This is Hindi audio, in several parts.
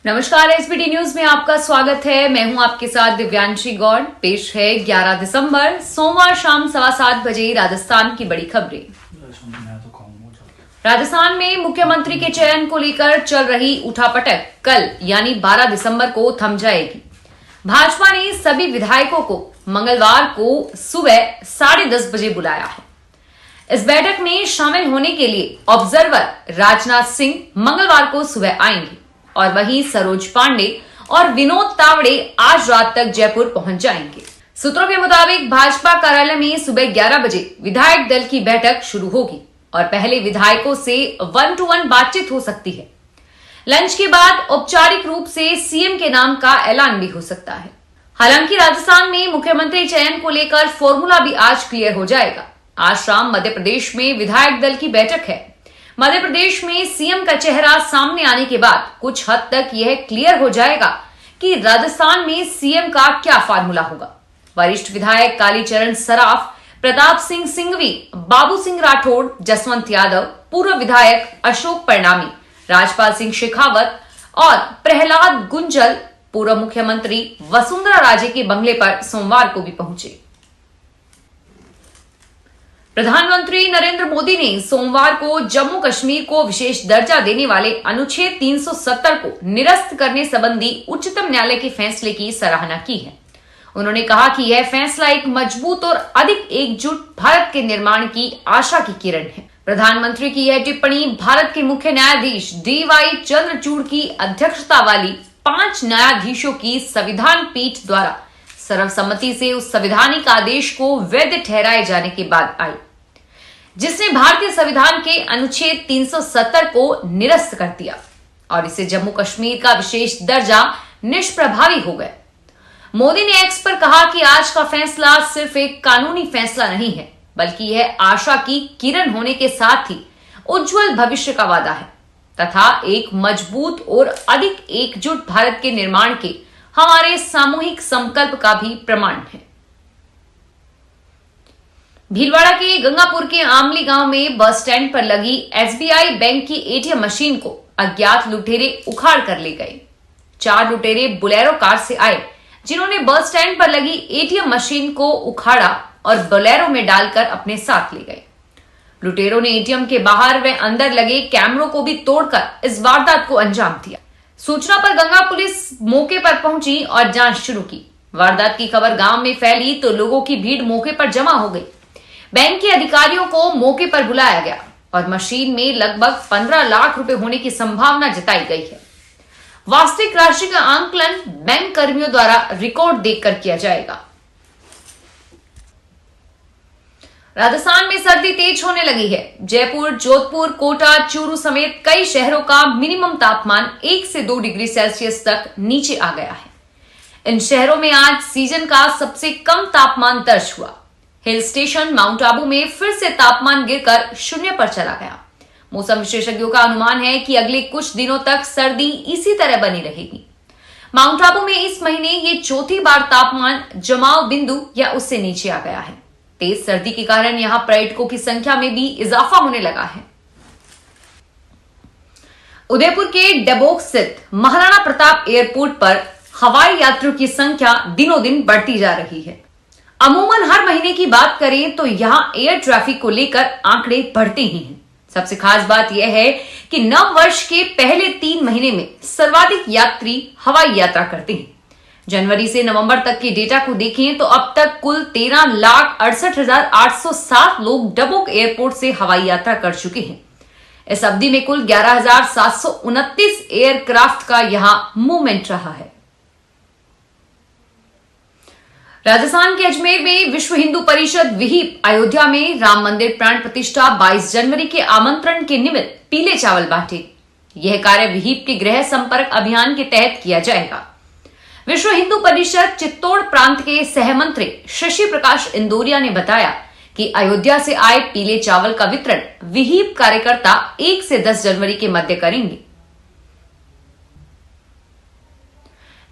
नमस्कार, एसबीटी न्यूज में आपका स्वागत है। मैं हूं आपके साथ दिव्यांशी गौड़। पेश है 11 दिसंबर सोमवार शाम 7:15 बजे राजस्थान की बड़ी खबरें। राजस्थान में मुख्यमंत्री के चयन को लेकर चल रही उठापटक कल यानी 12 दिसंबर को थम जाएगी। भाजपा ने सभी विधायकों को मंगलवार को सुबह 10:30 बजे बुलाया है। इस बैठक में शामिल होने के लिए ऑब्जर्वर राजनाथ सिंह मंगलवार को सुबह आएंगे और वहीं सरोज पांडे और विनोद तावड़े आज रात तक जयपुर पहुंच जाएंगे। सूत्रों के मुताबिक भाजपा कार्यालय में सुबह 11 बजे विधायक दल की बैठक शुरू होगी और पहले विधायकों से 1-to-1 बातचीत हो सकती है। लंच के बाद औपचारिक रूप से सीएम के नाम का ऐलान भी हो सकता है। हालांकि राजस्थान में मुख्यमंत्री चयन को लेकर फॉर्मूला भी आज क्लियर हो जाएगा। आज शाम मध्य प्रदेश में विधायक दल की बैठक है। मध्य प्रदेश में सीएम का चेहरा सामने आने के बाद कुछ हद तक यह क्लियर हो जाएगा कि राजस्थान में सीएम का क्या फार्मूला होगा। वरिष्ठ विधायक कालीचरण सराफ, प्रताप सिंह सिंघवी, बाबू सिंह राठौड़, जसवंत यादव, पूर्व विधायक अशोक परनामी, राजपाल सिंह शेखावत और प्रहलाद गुंजल पूर्व मुख्यमंत्री वसुंधरा राजे के बंगले पर सोमवार को भी पहुंचे। प्रधानमंत्री नरेंद्र मोदी ने सोमवार को जम्मू कश्मीर को विशेष दर्जा देने वाले अनुच्छेद 370 को निरस्त करने संबंधी उच्चतम न्यायालय के फैसले की सराहना की है। उन्होंने कहा कि यह फैसला एक मजबूत और अधिक एकजुट भारत के निर्माण की आशा की किरण है। प्रधानमंत्री की यह टिप्पणी भारत के मुख्य न्यायाधीश DY चंद्रचूड़ की अध्यक्षता वाली 5 न्यायाधीशों की संविधान पीठ द्वारा सर्वसम्मति से उस संवैधानिक आदेश को वैध ठहराए जाने के बाद आई, जिसने भारतीय संविधान के अनुच्छेद 370 को निरस्त कर दिया और इसे जम्मू कश्मीर का विशेष दर्जा निष्प्रभावी हो गया। मोदी ने एक्स पर कहा कि आज का फैसला सिर्फ एक कानूनी फैसला नहीं है, बल्कि यह आशा की किरण होने के साथ ही उज्जवल भविष्य का वादा है तथा एक मजबूत और अधिक एकजुट भारत के निर्माण के हमारे सामूहिक संकल्प का भी प्रमाण है। भीलवाड़ा के गंगापुर के आमली गांव में बस स्टैंड पर लगी SBI बैंक की ATM मशीन को अज्ञात लुटेरे उखाड़ कर ले गए। 4 लुटेरे बोलेरो कार से आए, जिन्होंने बस स्टैंड पर लगी ATM मशीन को उखाड़ा और बोलेरो में डालकर अपने साथ ले गए। लुटेरों ने ATM के बाहर व अंदर लगे कैमरों को भी तोड़कर इस वारदात को अंजाम दिया। सूचना पर गंगा पुलिस मौके पर पहुंची और जांच शुरू की। वारदात की खबर गांव में फैली तो लोगों की भीड़ मौके पर जमा हो गई। बैंक के अधिकारियों को मौके पर बुलाया गया और मशीन में लगभग 15 लाख रुपए होने की संभावना जताई गई है। वास्तविक राशि का आंकलन बैंक कर्मियों द्वारा रिकॉर्ड देखकर किया जाएगा। राजस्थान में सर्दी तेज होने लगी है। जयपुर, जोधपुर, कोटा, चूरू समेत कई शहरों का मिनिमम तापमान 1 से 2 डिग्री सेल्सियस तक नीचे आ गया है। इन शहरों में आज सीजन का सबसे कम तापमान दर्ज हुआ। हिल स्टेशन माउंट आबू में फिर से तापमान गिरकर 0 पर चला गया। मौसम विशेषज्ञों का अनुमान है कि अगले कुछ दिनों तक सर्दी इसी तरह बनी रहेगी। माउंट आबू में इस महीने ये चौथी बार तापमान जमाव बिंदु या उससे नीचे आ गया है। तेज सर्दी के कारण यहां पर्यटकों की संख्या में भी इजाफा होने लगा है। उदयपुर के डबोक स्थित महाराणा प्रताप एयरपोर्ट पर हवाई यात्रियों की संख्या दिनों दिन बढ़ती जा रही है। अमूमन हर महीने की बात करें तो यहां एयर ट्रैफिक को लेकर आंकड़े बढ़ते ही हैं। सबसे खास बात यह है कि नव वर्ष के पहले 3 महीने में सर्वाधिक यात्री हवाई यात्रा करते हैं। जनवरी से नवंबर तक के डेटा को देखें तो अब तक कुल 13,68,807 लोग डबोक एयरपोर्ट से हवाई यात्रा कर चुके हैं। इस अवधि में कुल 11,729 एयरक्राफ्ट का यहां मूवमेंट रहा है। राजस्थान के अजमेर में विश्व हिंदू परिषद विहिप अयोध्या में राम मंदिर प्राण प्रतिष्ठा 22 जनवरी के आमंत्रण के निमित्त पीले चावल बांटे। यह कार्य विहिप के गृह संपर्क अभियान के तहत किया जाएगा। विश्व हिंदू परिषद चित्तौड़ प्रांत के सहमंत्री शशि प्रकाश इंदौरिया ने बताया कि अयोध्या से आए पीले चावल का वितरण विहिप कार्यकर्ता 1 से 10 जनवरी के मध्य करेंगे।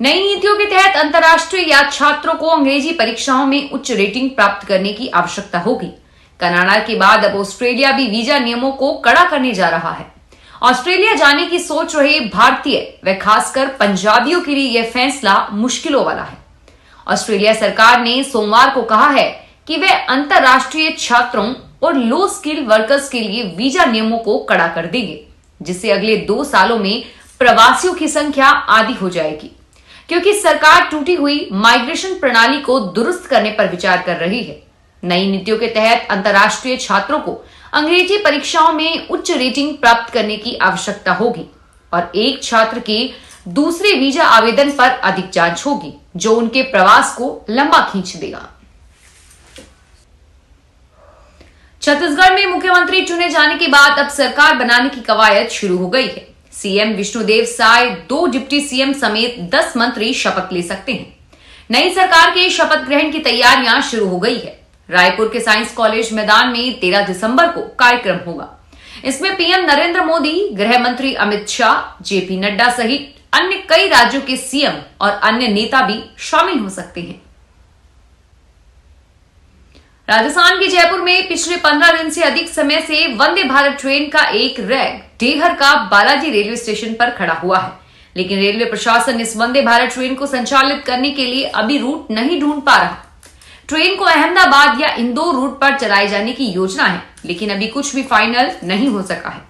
नई नीतियों के तहत अंतर्राष्ट्रीय या छात्रों को अंग्रेजी परीक्षाओं में उच्च रेटिंग प्राप्त करने की आवश्यकता होगी। कनाडा के बाद अब ऑस्ट्रेलिया भी वीजा नियमों को कड़ा करने जा रहा है। ऑस्ट्रेलिया जाने की सोच रहे भारतीय व खासकर पंजाबियों के लिए यह फैसला मुश्किलों वाला है। ऑस्ट्रेलिया सरकार ने सोमवार को कहा है कि वे अंतर्राष्ट्रीय छात्रों और लो स्किल वर्कर्स के लिए वीजा नियमों को कड़ा कर देंगे, जिससे अगले 2 सालों में प्रवासियों की संख्या आधी हो जाएगी, क्योंकि सरकार टूटी हुई माइग्रेशन प्रणाली को दुरुस्त करने पर विचार कर रही है। नई नीतियों के तहत अंतर्राष्ट्रीय छात्रों को अंग्रेजी परीक्षाओं में उच्च रेटिंग प्राप्त करने की आवश्यकता होगी और एक छात्र के दूसरे वीजा आवेदन पर अधिक जांच होगी, जो उनके प्रवास को लंबा खींच देगा। छत्तीसगढ़ में मुख्यमंत्री चुने जाने के बाद अब सरकार बनाने की कवायद शुरू हो गई है। CM Vishnudeo Sai, 2 deputy CM समेत 10 मंत्री शपथ ले सकते हैं। नई सरकार के शपथ ग्रहण की तैयारियां शुरू हो गई है। रायपुर के साइंस कॉलेज मैदान में 13 दिसंबर को कार्यक्रम होगा। इसमें पीएम नरेंद्र मोदी, गृह मंत्री अमित शाह, जेपी नड्डा सहित अन्य कई राज्यों के सीएम और अन्य नेता भी शामिल हो सकते हैं। राजस्थान के जयपुर में पिछले 15 दिन से अधिक समय से वंदे भारत ट्रेन का एक रैक डेहर का बालाजी रेलवे स्टेशन पर खड़ा हुआ है, लेकिन रेलवे प्रशासन इस वंदे भारत ट्रेन को संचालित करने के लिए अभी रूट नहीं ढूंढ पा रहा। ट्रेन को अहमदाबाद या इंदौर रूट पर चलाए जाने की योजना है, लेकिन अभी कुछ भी फाइनल नहीं हो सका है।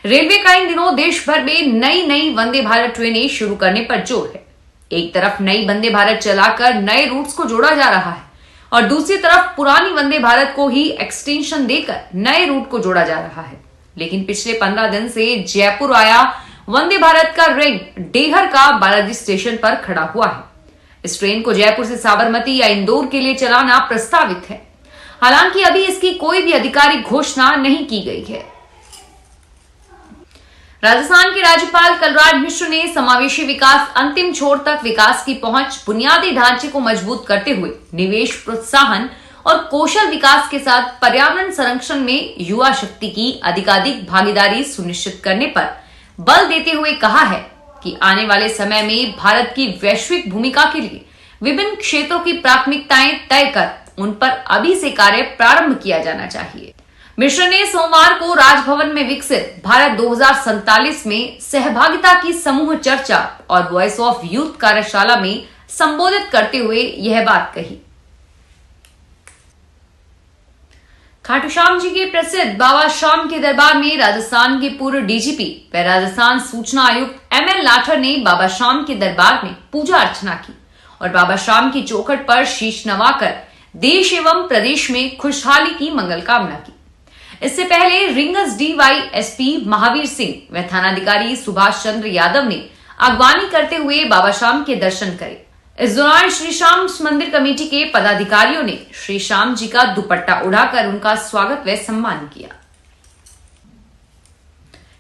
रेलवे का इन दिनों देश भर में नई वंदे भारत ट्रेनें शुरू करने पर जोर है। एक तरफ नई वंदे भारत चलाकर नए रूट्स को जोड़ा जा रहा है और दूसरी तरफ पुरानी वंदे भारत को ही एक्सटेंशन देकर नए रूट को जोड़ा जा रहा है। लेकिन पिछले 15 दिन से जयपुर आया वंदे भारत का रैक डेहर का बालाजी स्टेशन पर खड़ा हुआ है। इस ट्रेन को जयपुर से साबरमती या इंदौर के लिए चलाना प्रस्तावित है। हालांकि अभी इसकी कोई भी आधिकारिक घोषणा नहीं की गई है। राजस्थान के राज्यपाल कलराज मिश्र ने समावेशी विकास, अंतिम छोर तक विकास की पहुंच, बुनियादी ढांचे को मजबूत करते हुए निवेश प्रोत्साहन और कौशल विकास के साथ पर्यावरण संरक्षण में युवा शक्ति की अधिकाधिक भागीदारी सुनिश्चित करने पर बल देते हुए कहा है कि आने वाले समय में भारत की वैश्विक भूमिका के लिए विभिन्न क्षेत्रों की प्राथमिकताएं तय कर उन पर अभी से कार्य प्रारंभ किया जाना चाहिए। मिश्र ने सोमवार को राजभवन में विकसित भारत 2047 में सहभागिता की समूह चर्चा और वॉइस ऑफ यूथ कार्यशाला में संबोधित करते हुए यह बात कही। खाटू श्याम जी के प्रसिद्ध बाबा श्याम के दरबार में राजस्थान के पूर्व डीजीपी व राजस्थान सूचना आयुक्त एमएल लाठर ने बाबा श्याम के दरबार में पूजा अर्चना की और बाबा श्याम की चौखट पर शीश नवाकर देश एवं प्रदेश में खुशहाली की मंगल कामना की। इससे पहले रिंगस डीवाईएसपी महावीर सिंह व थानाधिकारी सुभाष चंद्र यादव ने अगवानी करते हुए बाबा श्याम के दर्शन करे। इस दौरान श्री श्याम मंदिर कमेटी के पदाधिकारियों ने श्री श्याम जी का दुपट्टा उड़ाकर उनका स्वागत व सम्मान किया।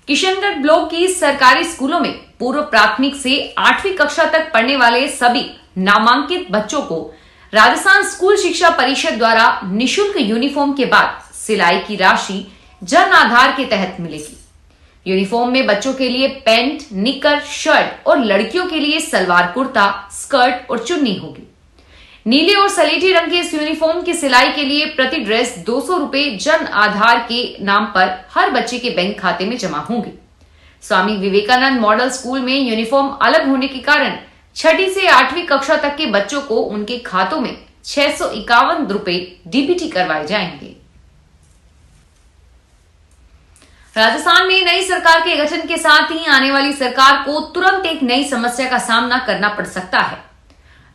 किशनगढ़ ब्लॉक की सरकारी स्कूलों में पूर्व प्राथमिक से 8वीं कक्षा तक पढ़ने वाले सभी नामांकित बच्चों को राजस्थान स्कूल शिक्षा परिषद द्वारा निःशुल्क यूनिफॉर्म के बाद सिलाई की राशि जन आधार के तहत मिलेगी। यूनिफॉर्म में बच्चों के लिए पैंट, निकर, शर्ट और लड़कियों के लिए सलवार कुर्ता, स्कर्ट और चुन्नी होगी। नीले और सलेटी रंग के इस यूनिफॉर्म की सिलाई के लिए प्रति ड्रेस 200 रुपए जन आधार के नाम पर हर बच्चे के बैंक खाते में जमा होंगे। स्वामी विवेकानंद मॉडल स्कूल में यूनिफॉर्म अलग होने के कारण 6ठी से 8वीं कक्षा तक के बच्चों को उनके खातों में 651 रुपए डीबीटी करवाए जाएंगे। राजस्थान में नई सरकार के गठन के साथ ही आने वाली सरकार को तुरंत एक नई समस्या का सामना करना पड़ सकता है।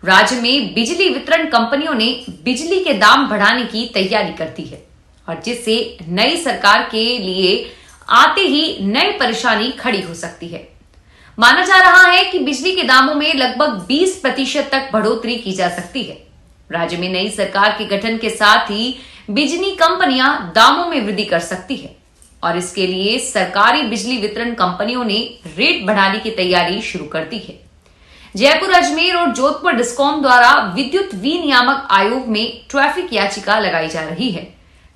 राज्य में बिजली वितरण कंपनियों ने बिजली के दाम बढ़ाने की तैयारी कर दी है और जिससे नई सरकार के लिए आते ही नई परेशानी खड़ी हो सकती है। माना जा रहा है कि बिजली के दामों में लगभग 20% तक बढ़ोतरी की जा सकती है। राज्य में नई सरकार के गठन के साथ ही बिजली कंपनियां दामों में वृद्धि कर सकती है और इसके लिए सरकारी बिजली वितरण कंपनियों ने रेट बढ़ाने की तैयारी शुरू कर दी है। जयपुर, अजमेर और जोधपुर डिस्कॉम द्वारा विद्युत विनियामक आयोग में ट्रैफिक याचिका लगाई जा रही है,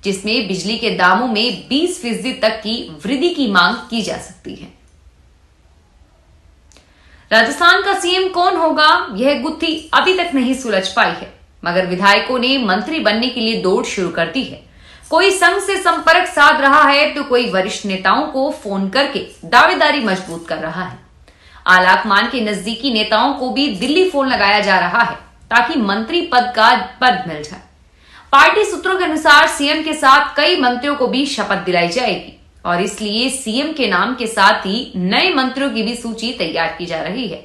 जिसमें बिजली के दामों में 20% तक की वृद्धि की मांग की जा सकती है। राजस्थान का सीएम कौन होगा, यह गुत्थी अभी तक नहीं सुलझ पाई है, मगर विधायकों ने मंत्री बनने के लिए दौड़ शुरू कर दी है। कोई संघ से संपर्क साध रहा है तो कोई वरिष्ठ नेताओं को फोन करके दावेदारी मजबूत कर रहा है। आलाकमान के नजदीकी नेताओं को भी दिल्ली फोन लगाया जा रहा है ताकि मंत्री पद मिल जाए। पार्टी सूत्रों के अनुसार सीएम के साथ कई मंत्रियों को भी शपथ दिलाई जाएगी और इसलिए सीएम के नाम के साथ ही नए मंत्रियों की भी सूची तैयार की जा रही है।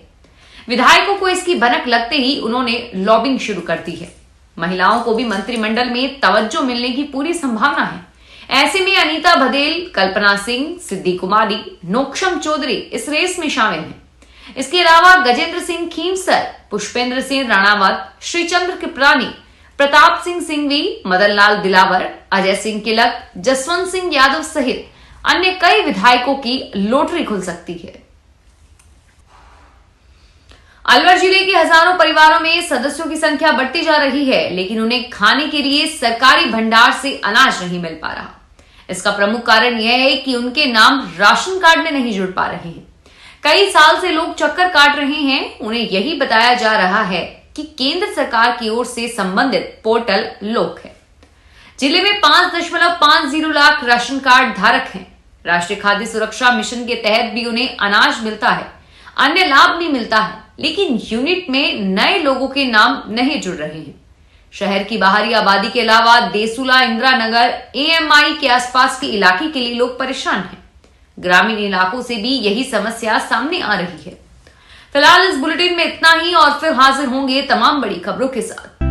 विधायकों को इसकी भनक लगते ही उन्होंने लॉबिंग शुरू कर दी है। महिलाओं को भी मंत्रिमंडल में तवज्जो मिलने की पूरी संभावना है। ऐसे में अनीता बघेल, कल्पना सिंह, सिद्धि कुमारी, नोक्षम चौधरी इस रेस में शामिल हैं। इसके अलावा गजेंद्र सिंह खींवसर, पुष्पेंद्र सिंह राणावत, श्रीचंद्र कृपलानी, प्रताप सिंह सिंघवी, मदन लाल दिलावर, अजय सिंह किलक, जसवंत सिंह यादव सहित अन्य कई विधायकों की लॉटरी खुल सकती है। अलवर जिले के हजारों परिवारों में सदस्यों की संख्या बढ़ती जा रही है, लेकिन उन्हें खाने के लिए सरकारी भंडार से अनाज नहीं मिल पा रहा। इसका प्रमुख कारण यह है कि उनके नाम राशन कार्ड में नहीं जुड़ पा रहे हैं। कई साल से लोग चक्कर काट रहे हैं। उन्हें यही बताया जा रहा है कि केंद्र सरकार की ओर से संबंधित पोर्टल लोक है। जिले में 5.50 लाख राशन कार्ड धारक हैं। राष्ट्रीय खाद्य सुरक्षा मिशन के तहत भी उन्हें अनाज मिलता है, अन्य लाभ भी मिलता है, लेकिन यूनिट में नए लोगों के नाम नहीं जुड़ रहे हैं। शहर की बाहरी आबादी के अलावा देसुला, इंदिरा नगर, एएमआई के आसपास के इलाके के लिए लोग परेशान हैं। ग्रामीण इलाकों से भी यही समस्या सामने आ रही है। फिलहाल इस बुलेटिन में इतना ही और फिर हाजिर होंगे तमाम बड़ी खबरों के साथ।